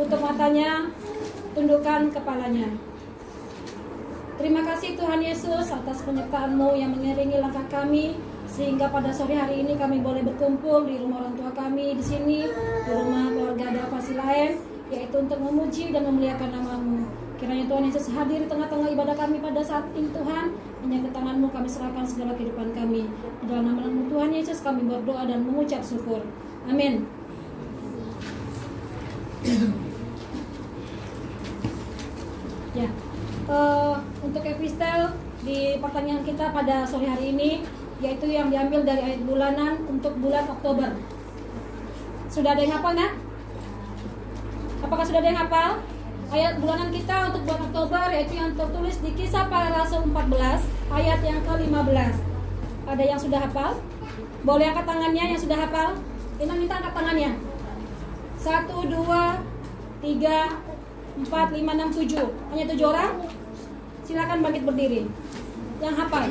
tutup matanya, tundukkan kepalanya. Terima kasih Tuhan Yesus atas penyertaan-Mu yang mengiringi langkah kami, sehingga pada sore hari ini kami boleh berkumpul di rumah orang tua kami di sini, di rumah keluarga Dava Silaen, yaitu untuk memuji dan memuliakan nama-Mu. Kiranya Tuhan Yesus hadir di tengah-tengah ibadah kami pada saat ini Tuhan. Hanya ke tangan-Mu kami serahkan segala kehidupan kami. Di dalam nama-Mu Tuhan Yesus kami berdoa dan mengucap syukur. Amin. Ya, untuk epistel di pertanyaan kita pada sore hari ini, yaitu yang diambil dari ayat bulanan untuk bulan Oktober. Sudah ada yang hafal, nak? Apakah sudah ada yang hafal? Ayat bulanan kita untuk bulan Oktober yaitu yang tertulis di Kisah Para Rasul 14 ayat yang ke-15. Ada yang sudah hafal? Boleh angkat tangannya yang sudah hafal? Inang minta angkat tangannya. 1, 2, 3, 4, 5, 6, 7. Hanya 7 orang? Silakan bangkit berdiri. Yang hafal.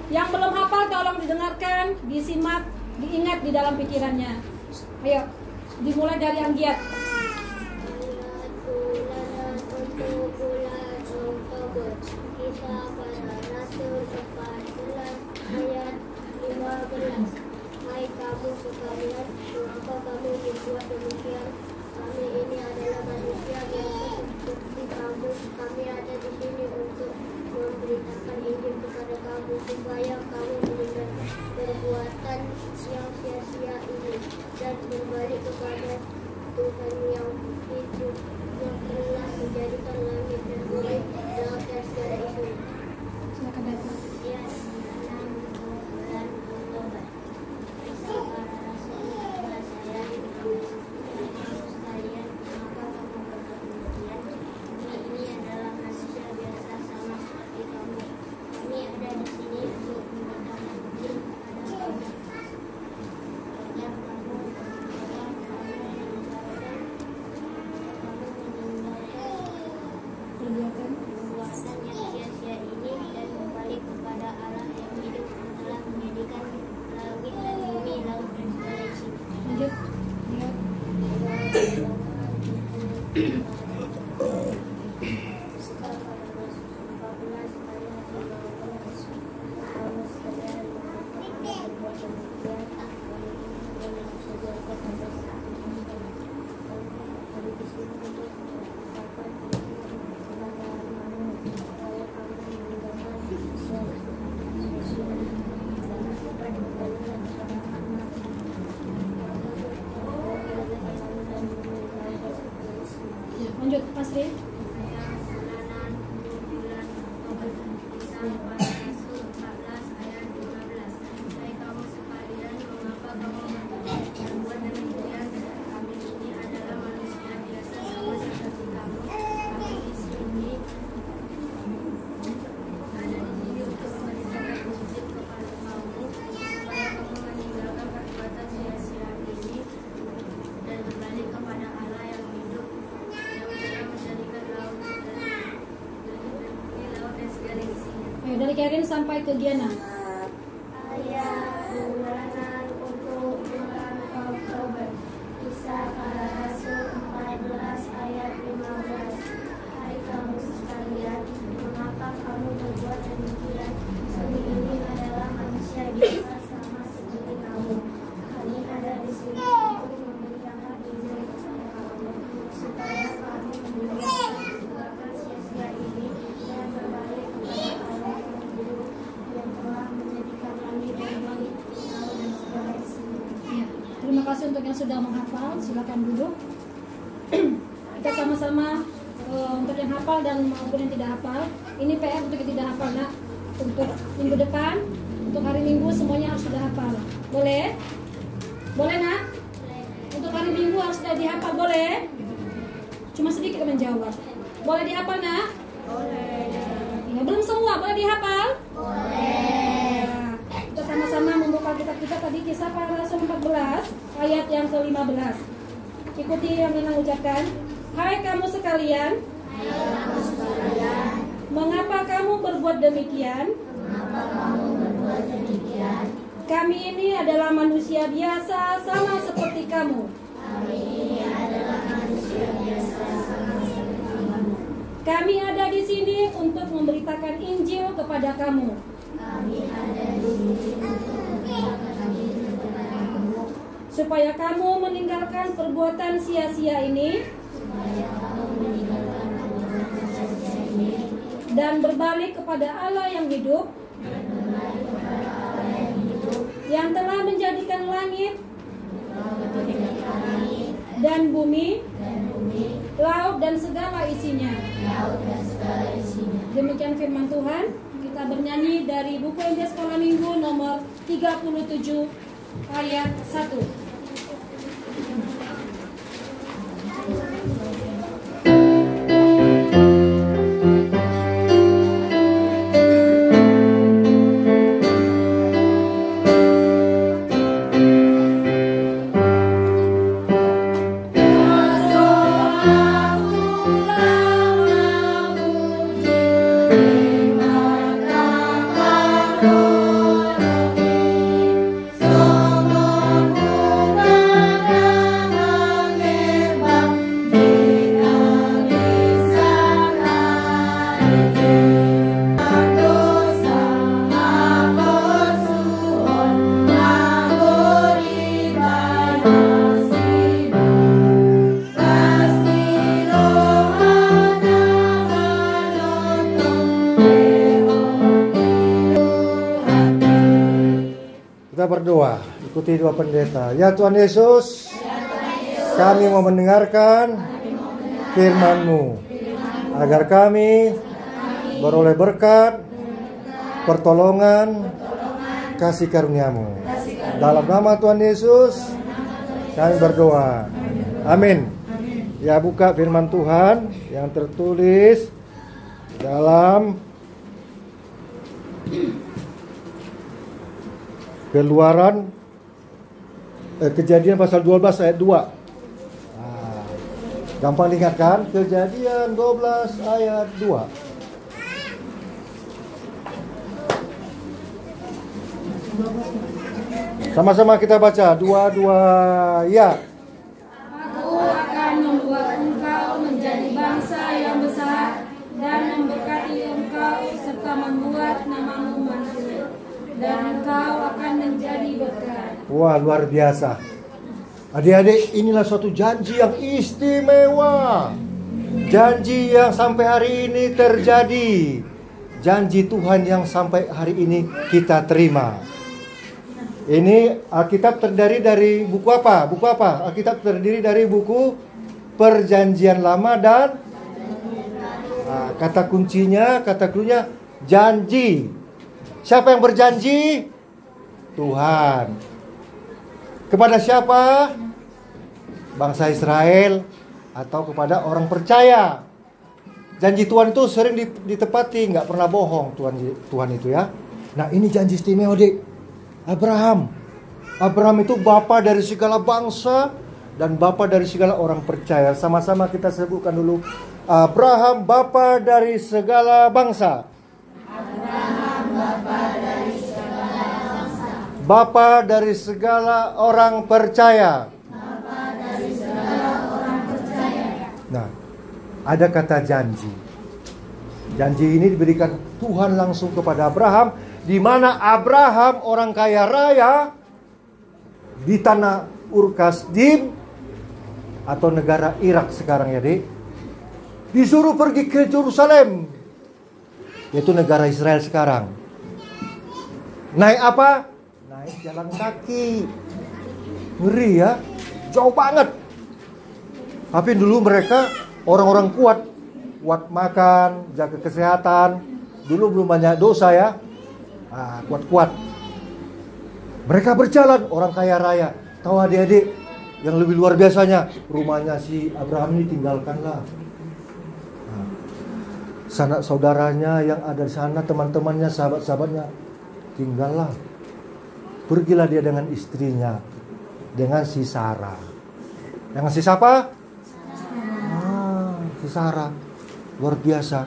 Yang belum hafal tolong didengarkan, disimak, diingat di dalam pikirannya. Ayo, dimulai dari Anggiat. Kisah Para Rasul 14 ayat 15. Hai kamu sekalian, mengapa kamu dibuat demikian? Kami ini adalah manusia biasa seperti kamu. Kami ada di sini untuk memberitakan Injil kepada kamu supaya kamu meninggalkan perbuatan yang sia-sia ini dan kembali kepada Tuhan yang hidup, yang telah menjadikan langit dan bumi, laut dan segala isinya. Silakan datang. Ya, 6 bulan Oktober. Kisah Para Rasul 14 ayat 15. Kamu sekalian, mengapa kamu berbuat demikian? Kami ini adalah manusia biasa sama seperti kamu. Kami ada di sini untuk memberitakan Injil kepada kamu. Agar kamu perbuatan yang sia-sia ini dan kembali kepada Allah yang hidup, yang telah menjadikan langit dan bumi, laut dan segala isinya. Lanjut. Lihat. Lanjut, Pasri. Ayo, dari Karen sampai ke Giana. Ayat bulanan untuk bulan Oktober. Kisah Para Rasul 14 ayat 15. Hai kamu sekalian, mengapa kamu berbuat demikian? Kami ini adalah manusia biasa sama seperti kamu. Kami ada di sini untuk memberitakan Injil kepada kamu supaya kamu meninggalkan perbuatan sia-sia ini dan berbalik kepada Allah yang hidup, yang telah menjadikan langit dan bumi, laut dan segala isinya. Ya, terima kasih untuk yang sudah menghafal. Silakan duduk. Kita sama-sama untuk yang hafal dan maupun yang tidak hafal. Ini PR untuk yang tidak hafal, nak. Untuk minggu depan, untuk hari Minggu semuanya harus sudah hafal. Boleh? Boleh, nak? Untuk hari Minggu harus sudah dihafal, boleh? Cuma sedikit menjawab. Boleh dihafal, nak? Boleh. Ya, belum semua boleh dihafal? Boleh. Ya, kita sama-sama membuka kitab kita tadi Kisah Para Rasul 14 ayat yang ke-15. Ikuti yang Nina ucapkan. Hai kamu sekalian, mengapa kamu berbuat demikian? Kami ini adalah manusia biasa sama seperti kamu. Kami ini adalah manusia Kami ada di sini untuk memberitakan Injil kepada kamu. Supaya kamu meninggalkan perbuatan sia-sia ini dan berbalik kepada Allah yang hidup, yang telah menjadikan langit dan bumi, laut dan segala isinya. Demikian firman Tuhan. Kita bernyanyi dari buku Injil Sekolah Minggu nomor 37 ayat 1. Berdoa, ikuti doa pendeta. Ya Tuhan Yesus, kami mau mendengarkan firman-Mu, agar kami beroleh berkat, pertolongan, kasih karunia-Mu. Dalam nama Tuhan Yesus, kami berdoa. Amin. Ya, buka firman Tuhan yang tertulis dalam Keluaran Kejadian pasal 12 ayat 2. Gampang diingatkan, Kejadian 12 ayat 2. Sama-sama kita baca, 2 ya. Aku akan membuat engkau menjadi bangsa yang besar dan memberkati engkau serta membuat namamu masyhur, dan engkau akan menjadi berkat. Wah, luar biasa. Adik-adik, inilah suatu janji yang istimewa. Janji yang sampai hari ini terjadi. Janji Tuhan yang sampai hari ini kita terima. Ini Alkitab terdiri dari buku apa? Buku apa? Alkitab terdiri dari buku Perjanjian Lama dan kata kuncinya, kata klunya janji. Siapa yang berjanji? Tuhan. Kepada siapa? Bangsa Israel atau kepada orang percaya. Janji Tuhan itu sering ditepati, nggak pernah bohong Tuhan itu ya. Nah, ini janji istimewa dik. Abraham itu bapa dari segala bangsa dan bapa dari segala orang percaya. Sama-sama kita sebutkan dulu. Abraham bapa dari segala bangsa. Abraham bapa dari segala bangsa. Bapa dari segala orang percaya. Bapa dari segala orang percaya. Nah, ada kata janji. Janji ini diberikan Tuhan langsung kepada Abraham, di mana Abraham orang kaya raya di tanah Ur-Kasdim atau negara Irak sekarang ya dik, disuruh pergi ke Yerusalem, yaitu negara Israel sekarang. Naik apa? Naik jalan kaki. Ngeri ya, jauh banget. Tapi dulu mereka orang-orang kuat makan, jaga kesehatan. Dulu belum banyak dosa ya. Kuat-kuat. Mereka berjalan, orang kaya raya. Tahu adik-adik, yang lebih luar biasanya, rumahnya si Abraham ini tinggalkanlah. Sanak saudaranya yang ada di sana, teman-temannya, sahabat-sahabatnya, tinggallah. Pergilah dia dengan istrinya, dengan si Sarah. Dengan si siapa? Si Sarah. Luar biasa.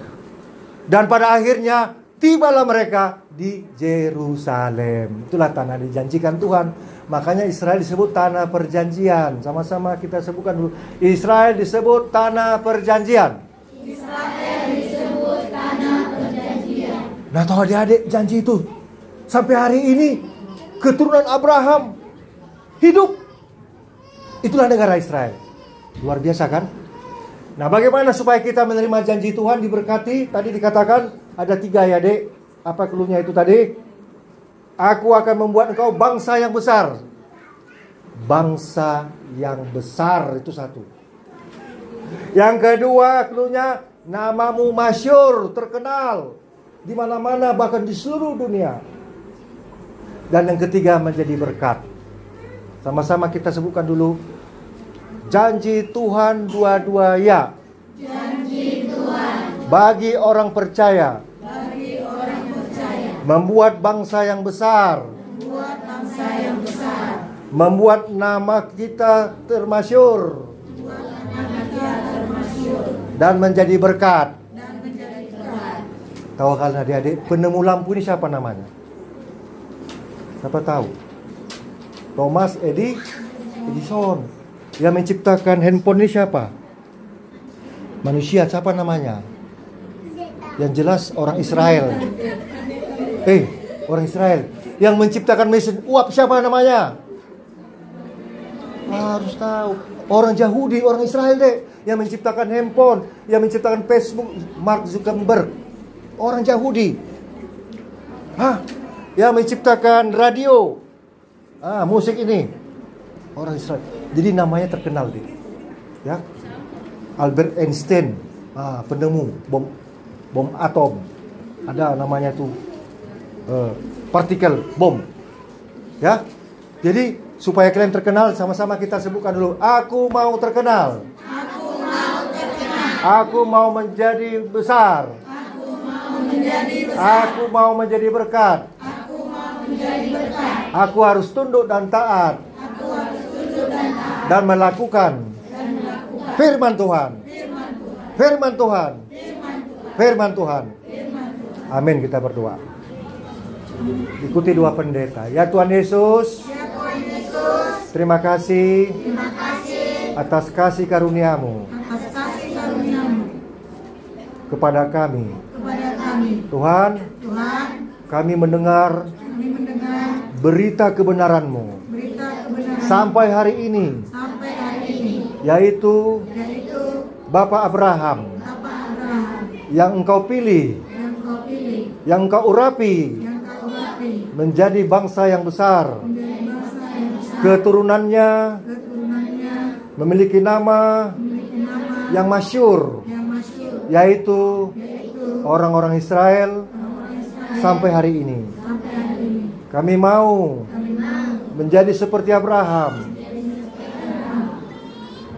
Dan pada akhirnya tibalah mereka di Yerusalem. Itulah tanah dijanjikan Tuhan. Makanya Israel disebut tanah perjanjian. Sama-sama kita sebutkan dulu. Israel disebut tanah perjanjian. Israel disebut tanah perjanjian. Nah, tahu adik-adik, janji itu sampai hari ini keturunan Abraham hidup. Itulah negara Israel. Luar biasa kan? Nah, bagaimana supaya kita menerima janji Tuhan, diberkati? Tadi dikatakan ada 3 ya, Dek. Apa cluenya itu tadi? Aku akan membuat engkau bangsa yang besar. Bangsa yang besar, itu 1. Yang kedua cluenya, namamu masyhur, terkenal di mana-mana, bahkan di seluruh dunia. Dan yang ketiga, menjadi berkat. Sama-sama kita sebutkan dulu. Janji Tuhan 22 ya. Janji Tuhan Bagi orang percaya. bagi orang percaya. Membuat bangsa yang besar. Membuat bangsa yang besar. Membuat nama kita termasyhur. Nama dia termasyhur Dan menjadi berkat. dan menjadi berkat. Tahu kalian adik-adik, penemu lampu ini siapa namanya? Siapa tahu? Thomas Edison. Yang menciptakan handphone ini siapa? Manusia, siapa namanya? Yang jelas orang Israel. Orang Israel. Yang menciptakan mesin uap siapa namanya? Harus tahu. Orang Yahudi, orang Israel deh. Yang menciptakan handphone, yang menciptakan Facebook, Mark Zuckerberg. Orang Yahudi. Yang menciptakan radio. Musik ini. Orang Israel. Jadi namanya terkenal deh. Ya. Albert Einstein, penemu bom atom. Ada namanya tuh partikel bom. Ya. Jadi supaya kalian terkenal, sama-sama kita sebutkan dulu. Aku mau terkenal. Aku mau terkenal. Aku mau menjadi besar. Aku mau menjadi besar. Aku mau menjadi berkat. Aku mau menjadi berkat. Aku harus tunduk dan taat. Aku harus tunduk dan taat. Dan melakukan firman Tuhan. Firman Tuhan. Firman Tuhan. Amin, kita berdoa. Ikuti doa pendeta. Ya Tuhan Yesus. Terima kasih atas kasih karuniamu Atas kasih karuniamu kepada kami. kepada kami. Tuhan, Tuhan, kami mendengar kami mendengar berita kebenaran-Mu berita kebenaran sampai hari ini, sampai hari ini, yaitu yaitu Bapak Abraham Bapak Abraham yang Engkau pilih, yang Kau pilih, yang Engkau urapi yang Kau urapi menjadi bangsa yang besar. menjadi bangsa yang besar. Keturunannya Keturunannya memiliki nama memiliki nama yang masyhur, yang masyhur, yaitu yaitu orang-orang Israel orang Israel sampai hari ini. sampai hari ini. Kami mau Kami mau menjadi seperti Abraham,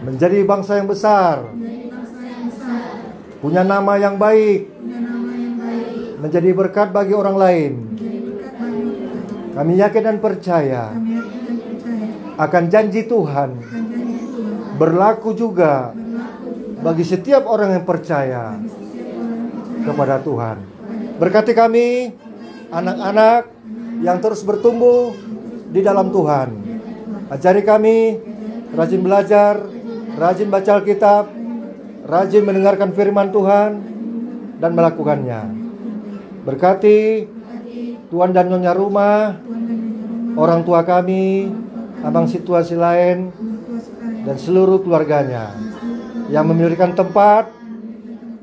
menjadi bangsa yang besar, menjadi bangsa yang besar, punya nama yang baik, punya nama yang baik, menjadi berkat bagi orang lain. menjadi berkat bagi kita. Kami yakin dan percaya Kami yakin dan percaya akan janji Tuhan akan janji Tuhan berlaku juga berlaku juga bagi setiap orang yang percaya setiap orang yang percaya. kepada Tuhan. Berkati kami, anak-anak yang terus bertumbuh di dalam Tuhan. Ajari kami rajin belajar, rajin baca Alkitab, rajin mendengarkan firman Tuhan, dan melakukannya. Berkati Tuan dan Nyonya rumah, orang tua kami, abang situasi lain, dan seluruh keluarganya yang memberikan tempat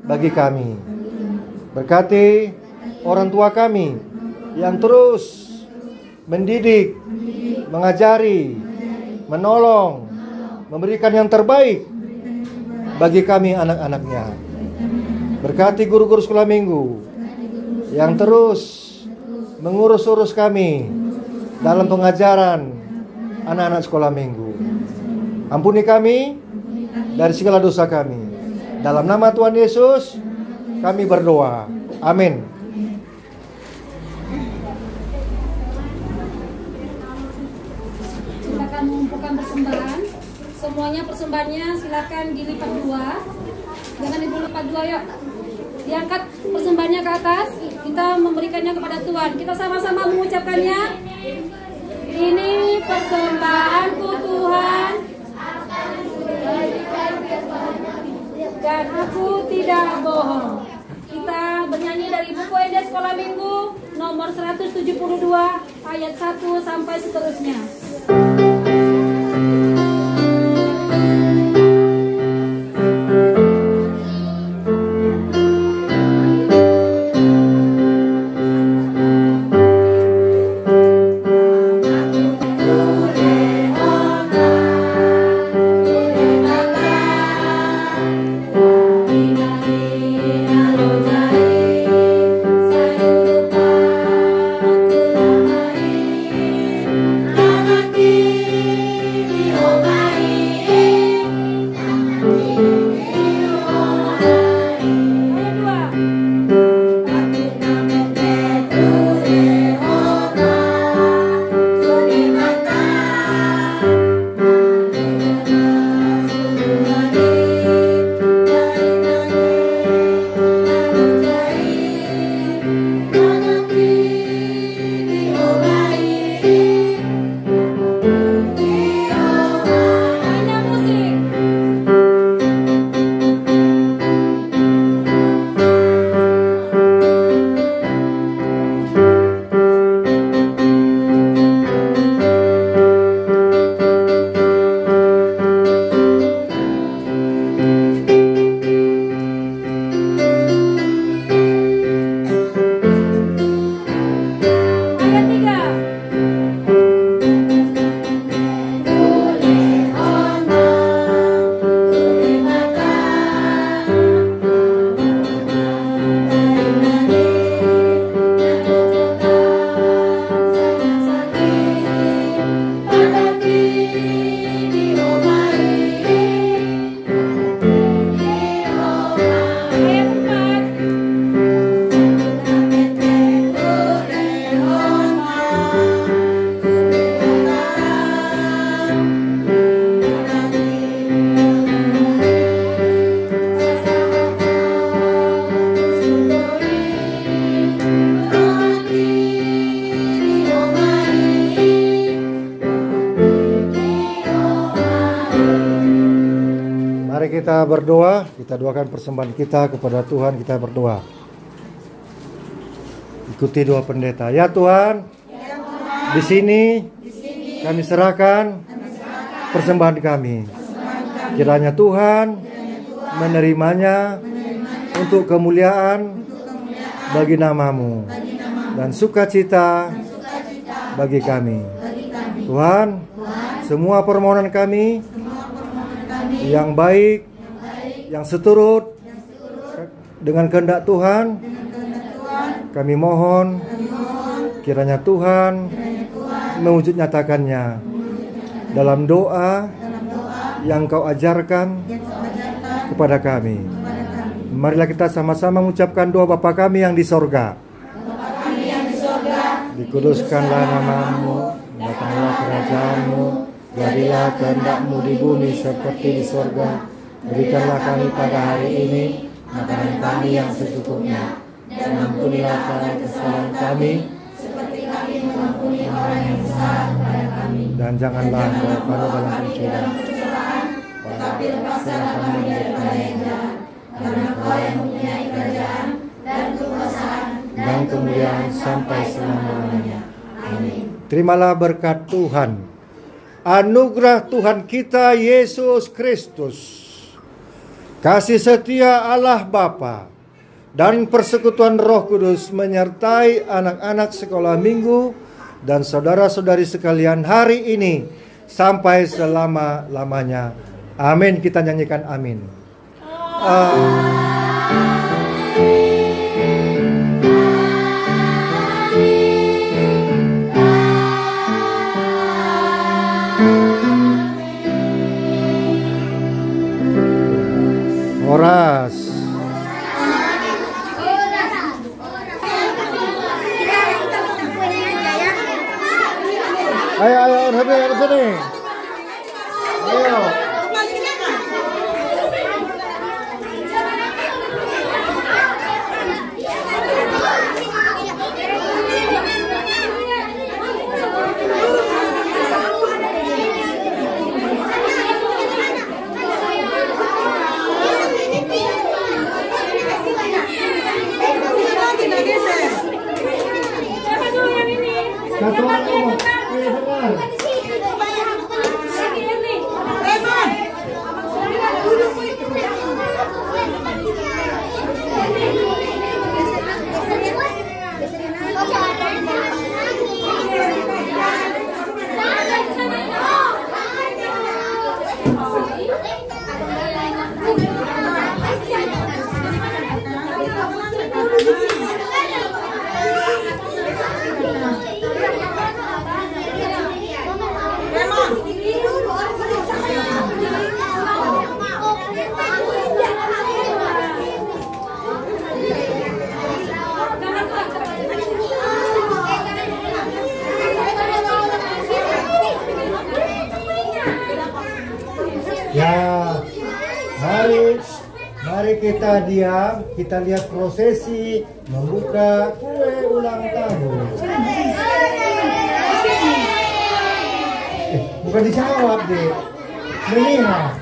bagi kami. Berkati orang tua kami yang terus mendidik, mengajari, menolong, memberikan yang terbaik bagi kami anak-anaknya. Berkati guru-guru sekolah minggu yang terus mengurus-urus kami dalam pengajaran anak-anak sekolah minggu. Ampuni kami dari segala dosa kami. Dalam nama Tuhan Yesus kami berdoa. Amin. Silakan mengumpulkan persembahan. Semuanya persembahannya silakan dilipat 2. Jangan ibu lipat 2 yuk. Diangkat persembahannya ke atas. kita memberikannya kepada Tuhan. Kita sama-sama mengucapkannya. Ini persembahanku Tuhan, dan aku tidak bohong. Kita bernyanyi dari buku Eda Sekolah Minggu nomor 172 ayat 1 sampai seterusnya. Kita berdoa, kita doakan persembahan kita kepada Tuhan, kita berdoa. Ikuti doa pendeta. Ya Tuhan, di sini kami serahkan persembahan kami. Kiranya Tuhan menerimanya untuk kemuliaan bagi nama-Mu dan sukacita bagi kami. Tuhan, semua permohonan kami yang baik, yang seturut dengan kehendak Tuhan, kami mohon kiranya Tuhan mewujud nyatakannya dalam doa yang Kau ajarkan kepada kami. Marilah kita sama-sama mengucapkan doa Bapa kami yang di sorga. Dikuduskanlah nama-Mu, datanglah kerajaan-Mu, jadilah kehendak-Mu di bumi seperti di sorga. Berikanlah kami pada hari ini makanan kami yang secukupnya, dan ampunilah kesalahan kami seperti kami mengampuni orang yang bersalah kepada kami. Dan janganlah membawa kami dalam pencobaan, tetapi lepaskanlah kami daripada yang jahat. Karena Kau yang mempunyai kerajaan dan kekuasaan dan kemuliaan sampai selama-lamanya. Amin. Terimalah berkat Tuhan, anugerah Tuhan kita Yesus Kristus, kasih setia Allah Bapa, dan persekutuan Roh Kudus menyertai anak-anak sekolah minggu dan saudara-saudari sekalian hari ini sampai selama-lamanya. Amin. Kita nyanyikan amin. Oras. Ayo, ke sini. Ayo. ngomong. Iya dengar. Ya, mari kita diam, kita lihat prosesi membuka kue ulang tahun. Bukan dijawab deh, melihat.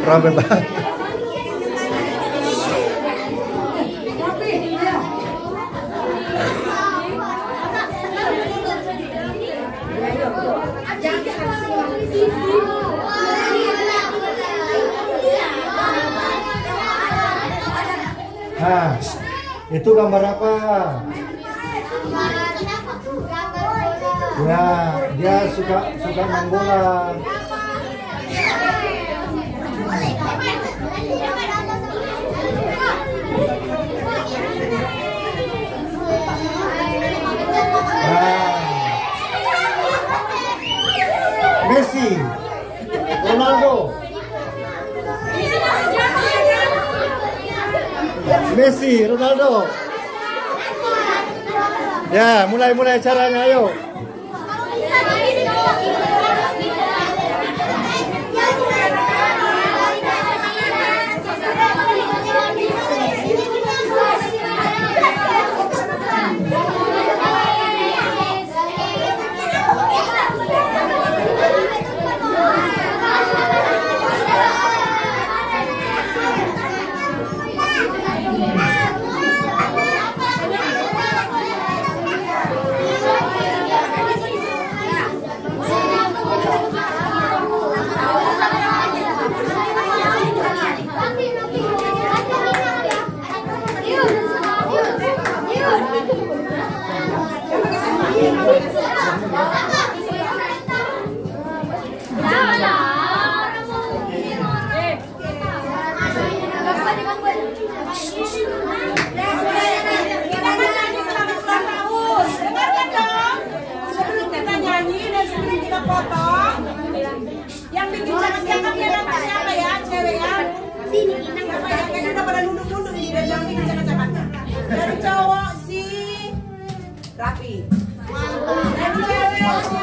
Rame banget. Nah, itu gambar apa? Ya, dia suka main bola. Messi, Ronaldo. Messi, Ronaldo. Ya, mulai acaranya, ayo. Yang bikin cakap-cakapnya nanti siapa ya? Cewek ya? Sini, siapa ya? Kayaknya udah pada nunduk-nunduk nih. Dan yang bikin cakap-cakapnya. Dari cowok si Rapi. Dari cewek si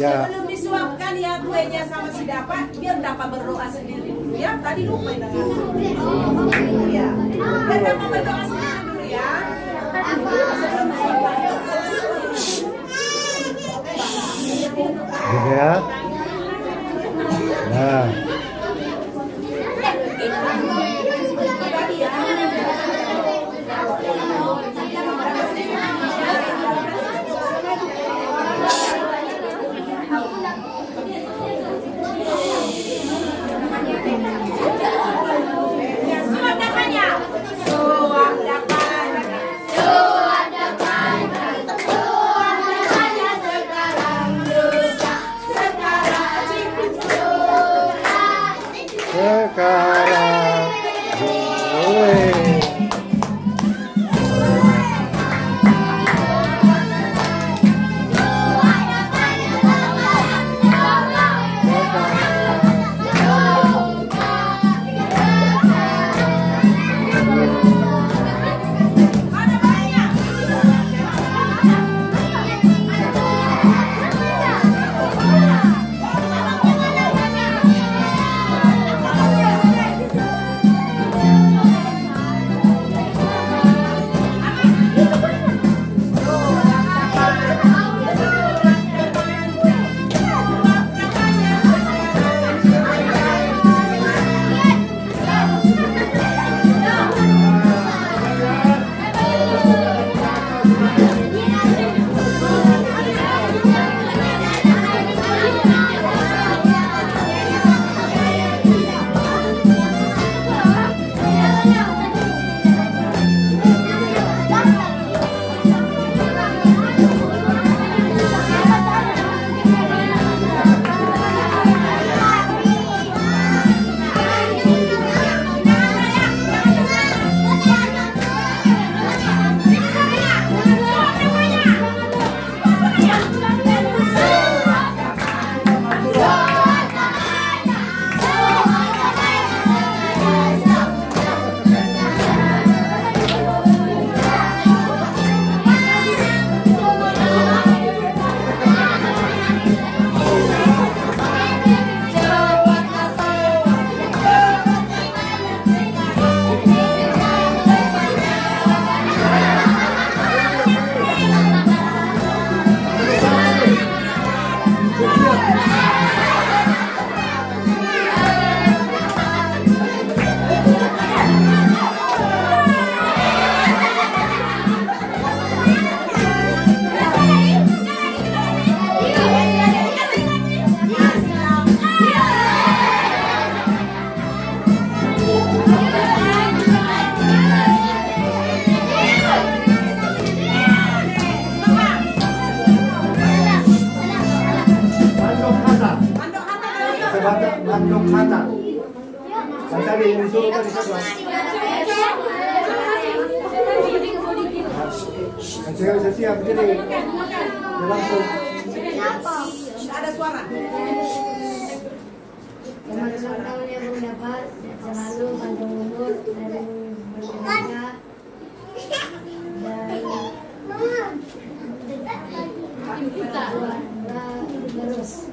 Sebelum disuapkan ya kuenya sama si Dapa, biar Dapa berdoa sendiri dulu ya. Tadi lupa ya. Ya. Biar Dapa berdoa sendiri dulu ya. Gini ya. Nah. Sekarang boleh. Mandok Hata. Kan tadi yang disuruh tadi siapa? Kan saya siap jadi. Langsung. Ada suara. Selamat ulang tahun ya Bung Dapat, selalu panjang umur dan berbahagia dan terus.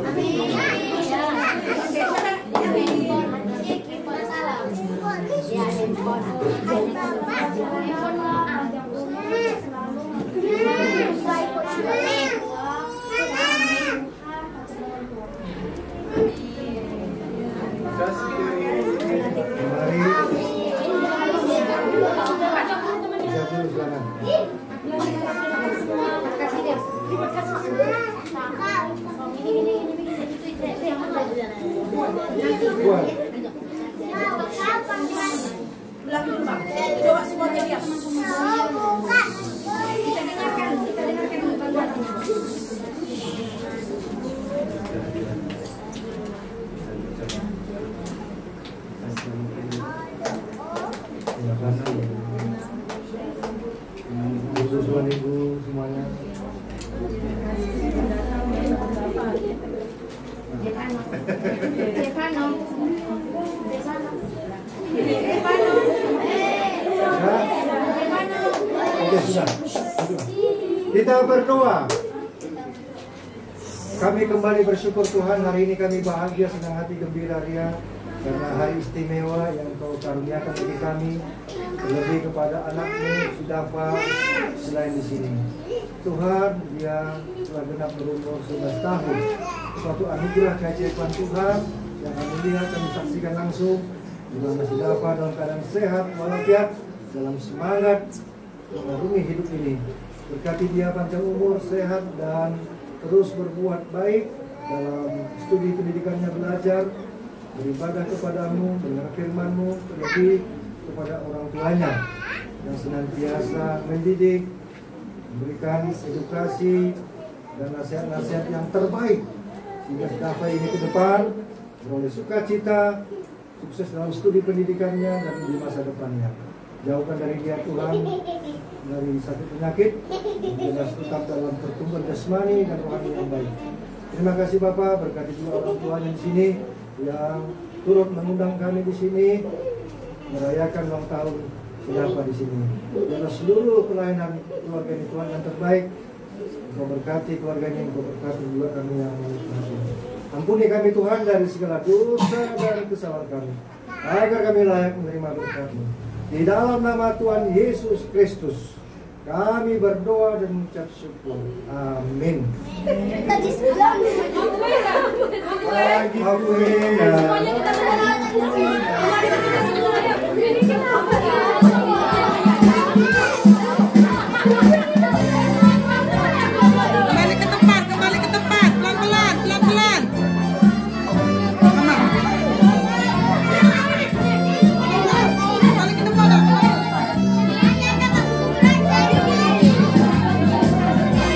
Amin. Belakang dulu, Bang. Coba semuanya diam. Tuhan Ibu semuanya. Oke, sudah. Kita berdoa. Kami kembali bersyukur Tuhan, hari ini kami bahagia, senang hati, gembira ria karena hari istimewa yang Kau karuniakan bagi kami, terlebih kepada anakmu Sudafa selain di sini. Tuhan, dia telah genap berumur 11 tahun. Suatu anugerah keajaiban Tuhan yang kami lihat, kami saksikan langsung di mana Sudafa dalam keadaan sehat walafiat, dalam semangat mengarungi hidup ini. Berkati dia panjang umur, sehat, dan terus berbuat baik dalam studi pendidikannya, belajar, beribadah kepadamu, mendengar firman-Mu, terlebih kepada orang tuanya yang senantiasa mendidik, memberikan edukasi dan nasihat-nasihat yang terbaik sehingga Sudafa ini ke depan beroleh sukacita, sukses dalam studi pendidikannya dan di masa depannya. Jauhkan dari dia Tuhan dari sakit penyakit, jelas tetap dalam pertumbuhan jasmani dan rohani yang baik. Terima kasih Bapak, berkati juga orang tuanya di sini yang turut mengundang kami di sini merayakan ulang tahun Sudafa di sini. Dalam seluruh pelayanan keluarga ini Tuhan yang terbaik, Engkau berkati keluarganya, Engkau berkati juga kami yang menikmati. Ampuni kami Tuhan dari segala dosa dan kesalahan kami, agar kami layak menerima berkat-Mu. Di dalam nama Tuhan Yesus Kristus kami berdoa dan mengucap syukur. Amin. Kembali ke tempat, pelan-pelan, pelan-pelan. Kembali ke tempat.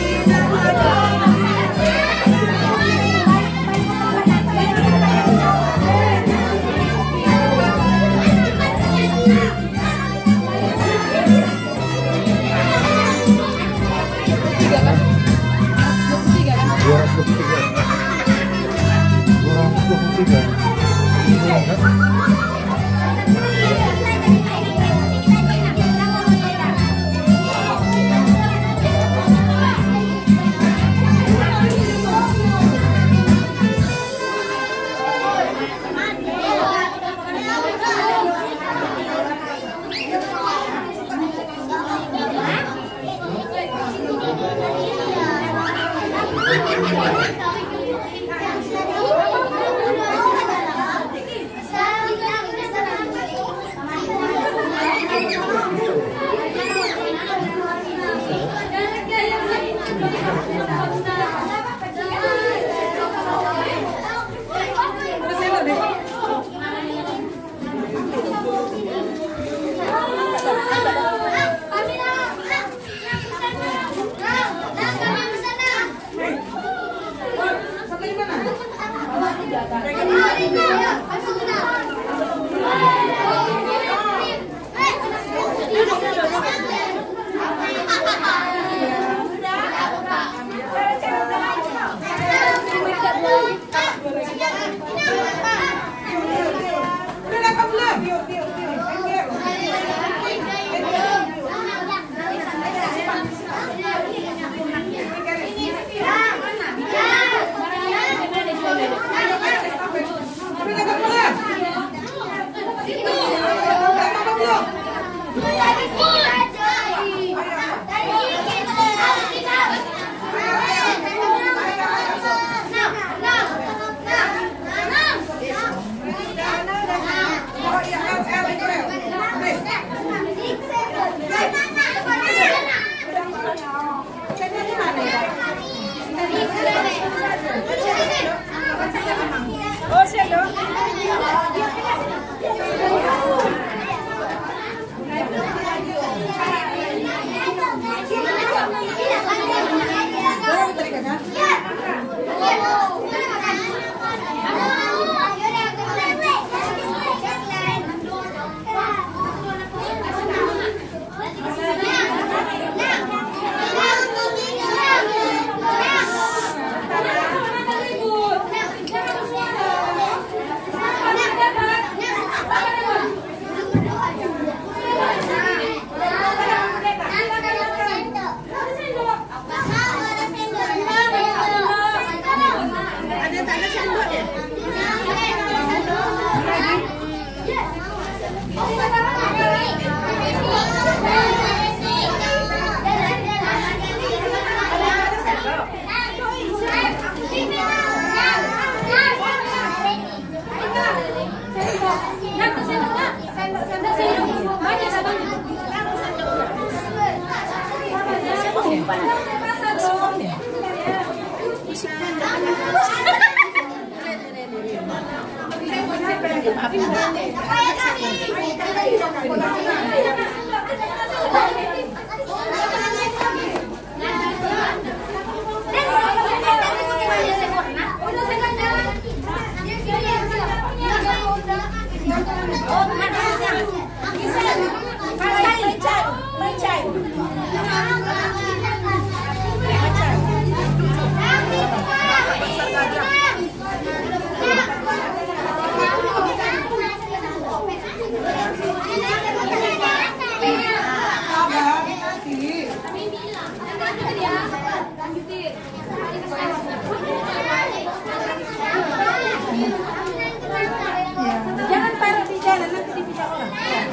Jangan taruh di jalan, nanti dipisah orang.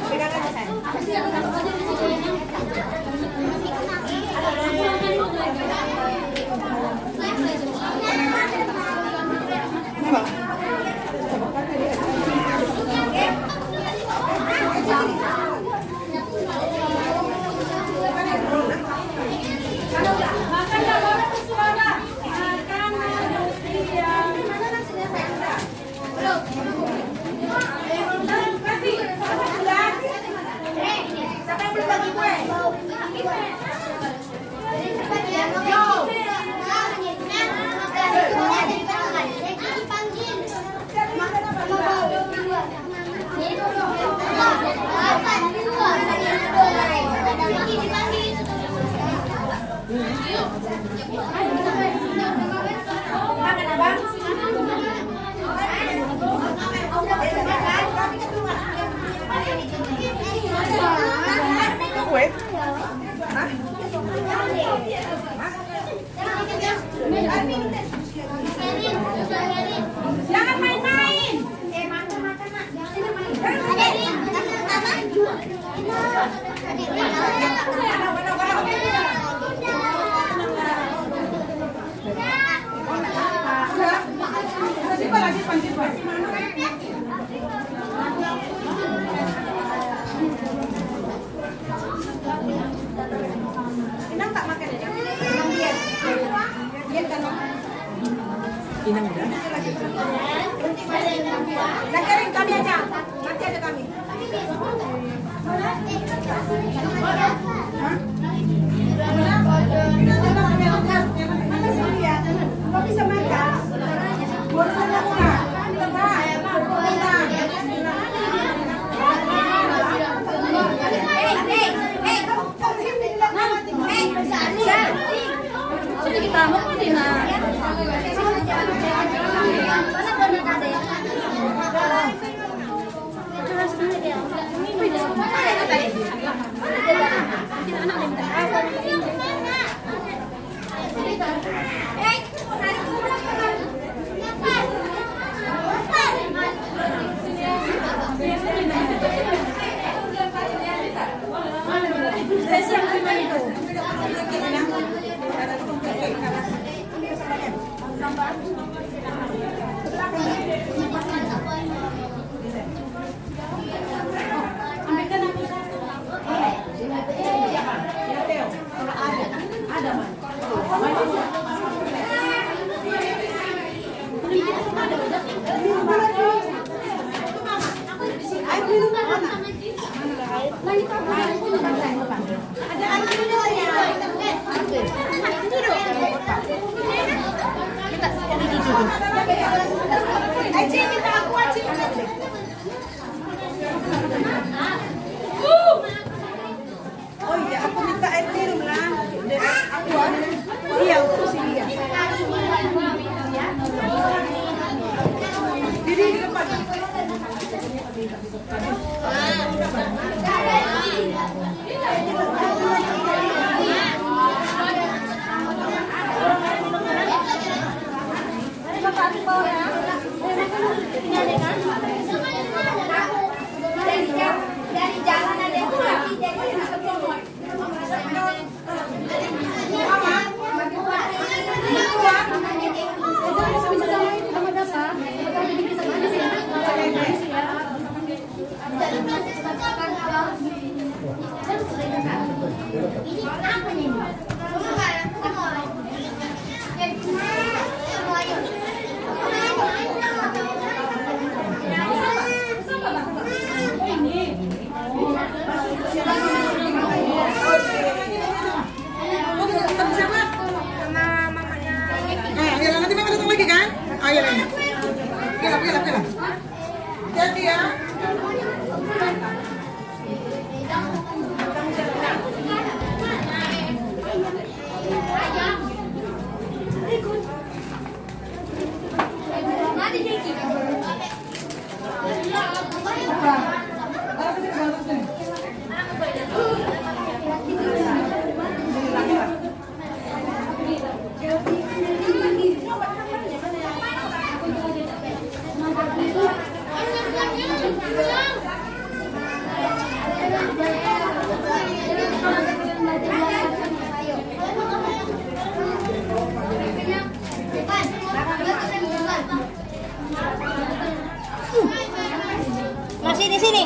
Pegang aja saya. Jangan main-main. Inang tak makan ya? Inang diet. Diet kan? Inang udah. Dah kering kami aja. Nanti ada kami. Kau bisa makan? Boleh mana pula? Jadi kita mau apa nih, Nak? Oh iya, aku minta air minum lah. Aku iya untuk si dia. Diri di depan. Dari jalan ada yang lagi jadi Ayo Lena. Oke. Jadi ya. Masih di sini.